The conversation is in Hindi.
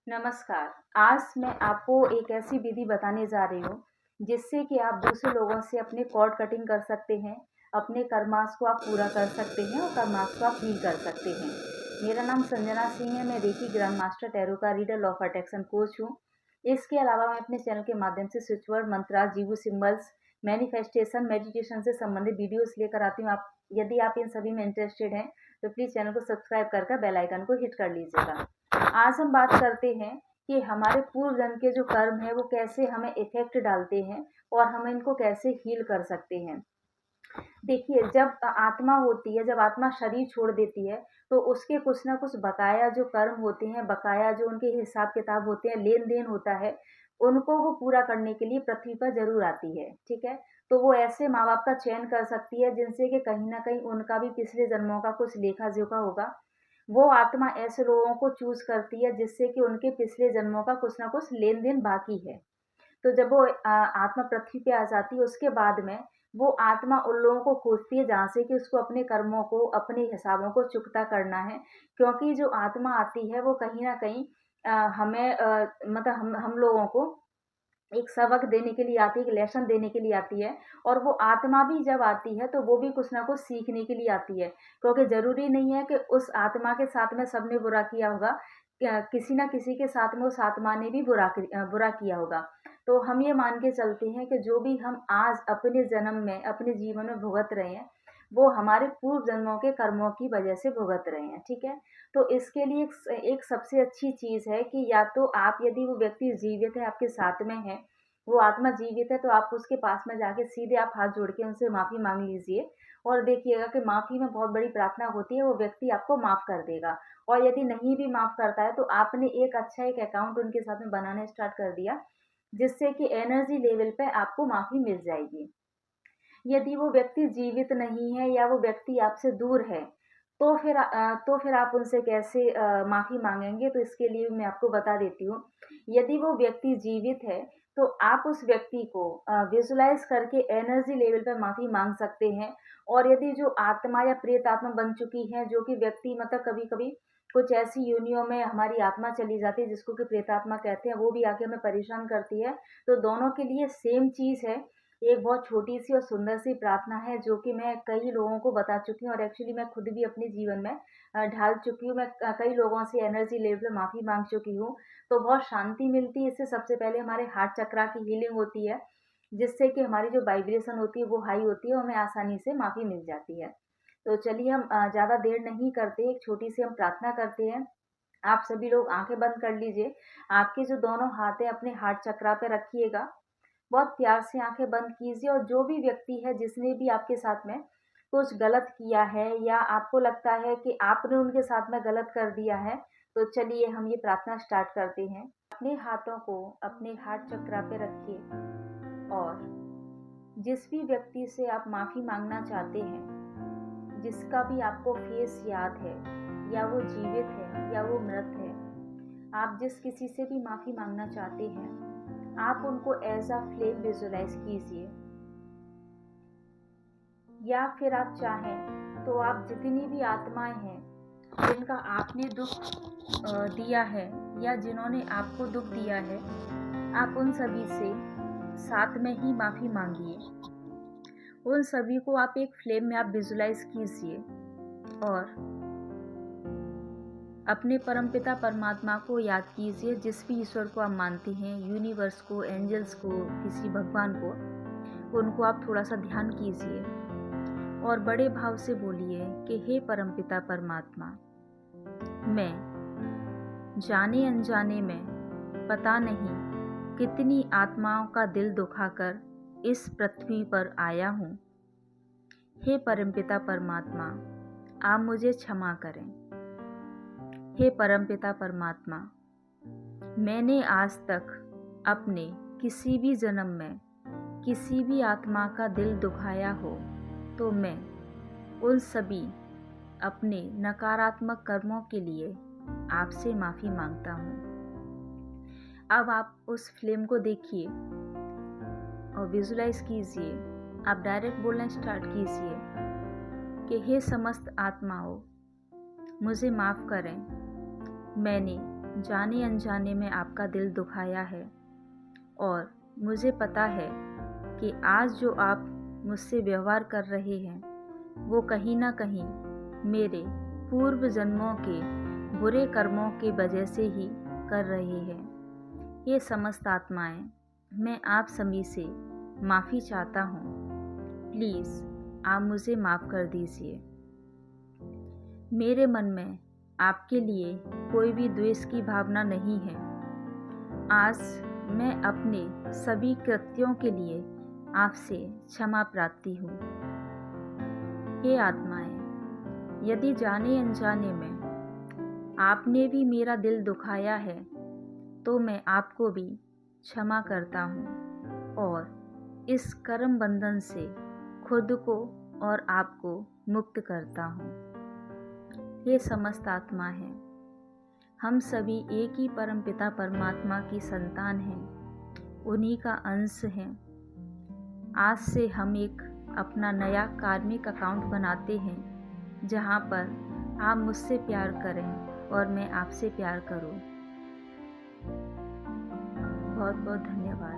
नमस्कार। आज मैं आपको एक ऐसी विधि बताने जा रही हूँ, जिससे कि आप दूसरे लोगों से अपने कॉर्ड कटिंग कर सकते हैं, अपने कर्मास को आप पूरा कर सकते हैं और कर्मास को आप हील कर सकते हैं। मेरा नाम संजना सिंह है, मैं रेकी ग्रैंड मास्टर टैरो का reader, law of attraction coach हूँ। इसके अलावा मैं अपने चैनल के माध्यम से स्विच वर्ड, मंत्रास, जीवो सिंबल्स, मैनिफेस्टेशन, मेडिटेशन से संबंधित वीडियोस लेकर आती हूँ। यदि आप इन सभी में इंटरेस्टेड हैं, तो प्लीज़ चैनल को सब्सक्राइब कर बेल आइकन को हिट कर लीजिएगा। आज हम बात करते हैं कि हमारे पूर्व जन्म के जो कर्म है वो कैसे हमें इफेक्ट डालते हैं और हम इनको कैसे हील कर सकते हैं। देखिए, जब आत्मा होती है, जब आत्मा शरीर छोड़ देती है, तो उसके कुछ ना कुछ बकाया जो कर्म होते हैं, बकाया जो उनके हिसाब किताब होते हैं, लेन देन होता है, उनको वो पूरा करने के लिए पृथ्वी पर जरूर आती है। ठीक है, तो वो ऐसे माँ बाप का चयन कर सकती है जिनसे कि कहीं ना कहीं उनका भी पिछले जन्मों का कुछ लेखा जोखा होगा। वो आत्मा ऐसे लोगों को चूज करती है जिससे कि उनके पिछले जन्मों का कुछ ना कुछ लेन देन बाकी है। तो जब वो आत्मा पृथ्वी पे आ जाती है, उसके बाद में वो आत्मा उन लोगों को खोजती है जहाँ से कि उसको अपने कर्मों को, अपने हिसाबों को चुकता करना है। क्योंकि जो आत्मा आती है वो कहीं ना कहीं हमें मतलब हम लोगों को एक सबक देने के लिए आती है, एक लेसन देने के लिए आती है। और वो आत्मा भी जब आती है तो वो भी कुछ ना कुछ सीखने के लिए आती है, क्योंकि ज़रूरी नहीं है कि उस आत्मा के साथ में सबने बुरा किया होगा। किसी ना किसी के साथ में उस आत्मा ने भी बुरा किया होगा। तो हम ये मान के चलते हैं कि जो भी हम आज अपने जन्म में, अपने जीवन में भुगत रहे हैं, वो हमारे पूर्व जन्मों के कर्मों की वजह से भुगत रहे हैं। ठीक है, तो इसके लिए एक सबसे अच्छी चीज़ है कि या तो आप, यदि वो व्यक्ति जीवित है, आपके साथ में है, वो आत्मा जीवित है, तो आप उसके पास में जाके सीधे आप हाथ जोड़ के उनसे माफ़ी मांग लीजिए और देखिएगा कि माफ़ी में बहुत बड़ी प्रार्थना होती है, वो व्यक्ति आपको माफ़ कर देगा। और यदि नहीं भी माफ़ करता है तो आपने एक अच्छा एक अकाउंट उनके साथ में बनाना स्टार्ट कर दिया, जिससे कि एनर्जी लेवल पे आपको माफ़ी मिल जाएगी। यदि वो व्यक्ति जीवित नहीं है या वो व्यक्ति आपसे दूर है, तो फिर आप उनसे कैसे माफ़ी माँगेंगे? तो इसके लिए मैं आपको बता देती हूँ। यदि वो व्यक्ति जीवित है, तो आप उस व्यक्ति को विज़ुअलाइज़ करके एनर्जी लेवल पे माफ़ी माँग सकते हैं। और यदि जो आत्मा या प्रेत आत्मा बन चुकी है, जो कि व्यक्ति मतलब कभी-कभी कुछ ऐसी योनियों में हमारी आत्मा चली जाती है, जिसको कि प्रेतात्मा कहते हैं, वो भी आके हमें परेशान करती है। तो दोनों के लिए सेम चीज़ है। एक बहुत छोटी-सी और सुंदर-सी प्रार्थना है, जो कि मैं कई लोगों को बता चुकी हूँ और एक्चुअली मैं खुद भी अपने जीवन में ढाल चुकी हूँ। मैं कई लोगों से एनर्जी लेवल पे माफ़ी माँग चुकी हूँ, तो बहुत शांति मिलती है। इससे सबसे पहले हमारे हार्ट चक्रा की हीलिंग होती है, जिससे कि हमारी जो वाइब्रेशन होती है वो हाई होती है और हमें आसानी से माफ़ी मिल जाती है। तो चलिए, हम ज़्यादा देर नहीं करते, एक छोटी-सी हम प्रार्थना करते हैं। आप सभी लोग आँखें बंद कर लीजिए। आपके जो दोनों हाथ हैं अपने हार्ट चक्रा पे रखिएगा। बहुत प्यार से आंखें बंद कीजिए और जो भी व्यक्ति है जिसने भी आपके साथ में कुछ गलत किया है या आपको लगता है कि आपने उनके साथ में गलत कर दिया है, तो चलिए हम ये प्रार्थना स्टार्ट करते हैं। अपने हाथों को अपने हार्ट चक्रा पे रखिए और जिस भी व्यक्ति से आप माफ़ी मांगना चाहते हैं, जिसका भी आपको फेस याद है, या वो जीवित है या वो मृत है, आप जिस किसी से भी माफ़ी मांगना चाहते हैं, आप उनको एज अ फ्लेम विजुलाइज कीजिए। या फिर आप चाहें तो आप जितनी भी आत्माएं हैं जिनका आपने दुख दिया है या जिन्होंने आपको दुख दिया है, आप उन सभी से साथ में ही माफ़ी मांगिए। उन सभी को आप एक फ्लेम में आप विजुलाइज कीजिए और अपने परमपिता परमात्मा को याद कीजिए। जिस भी ईश्वर को आप मानते हैं, यूनिवर्स को, एंजल्स को, किसी भगवान को, उनको आप थोड़ा सा ध्यान कीजिए और बड़े भाव से बोलिए कि हे परमपिता परमात्मा, मैं जाने अनजाने में पता नहीं कितनी आत्माओं का दिल दुखाकर इस पृथ्वी पर आया हूँ। हे परमपिता परमात्मा, आप मुझे क्षमा करें। हे परमपिता परमात्मा, मैंने आज तक अपने किसी भी जन्म में किसी भी आत्मा का दिल दुखाया हो, तो मैं उन सभी अपने नकारात्मक कर्मों के लिए आपसे माफ़ी मांगता हूँ। अब आप उस फ्लेम को देखिए और विजुलाइज कीजिए। आप डायरेक्ट बोलना स्टार्ट कीजिए कि हे समस्त आत्माओं, मुझे माफ़ करें। मैंने जाने अनजाने में आपका दिल दुखाया है और मुझे पता है कि आज जो आप मुझसे व्यवहार कर रहे हैं वो कहीं ना कहीं मेरे पूर्व जन्मों के बुरे कर्मों की वजह से ही कर रहे हैं। ये समस्त आत्माएं, मैं आप सभी से माफ़ी चाहता हूँ। प्लीज़ आप मुझे माफ़ कर दीजिए। मेरे मन में आपके लिए कोई भी द्वेष की भावना नहीं है। आज मैं अपने सभी कृत्यों के लिए आपसे क्षमा प्रार्थी हूँ। हे आत्माएं, यदि जाने अनजाने में आपने भी मेरा दिल दुखाया है तो मैं आपको भी क्षमा करता हूँ और इस कर्म बंधन से खुद को और आपको मुक्त करता हूँ। ये समस्त आत्मा है, हम सभी एक ही परमपिता परमात्मा की संतान हैं, उन्हीं का अंश हैं। आज से हम एक अपना नया कार्मिक अकाउंट बनाते हैं जहाँ पर आप मुझसे प्यार करें और मैं आपसे प्यार करूं। बहुत बहुत धन्यवाद।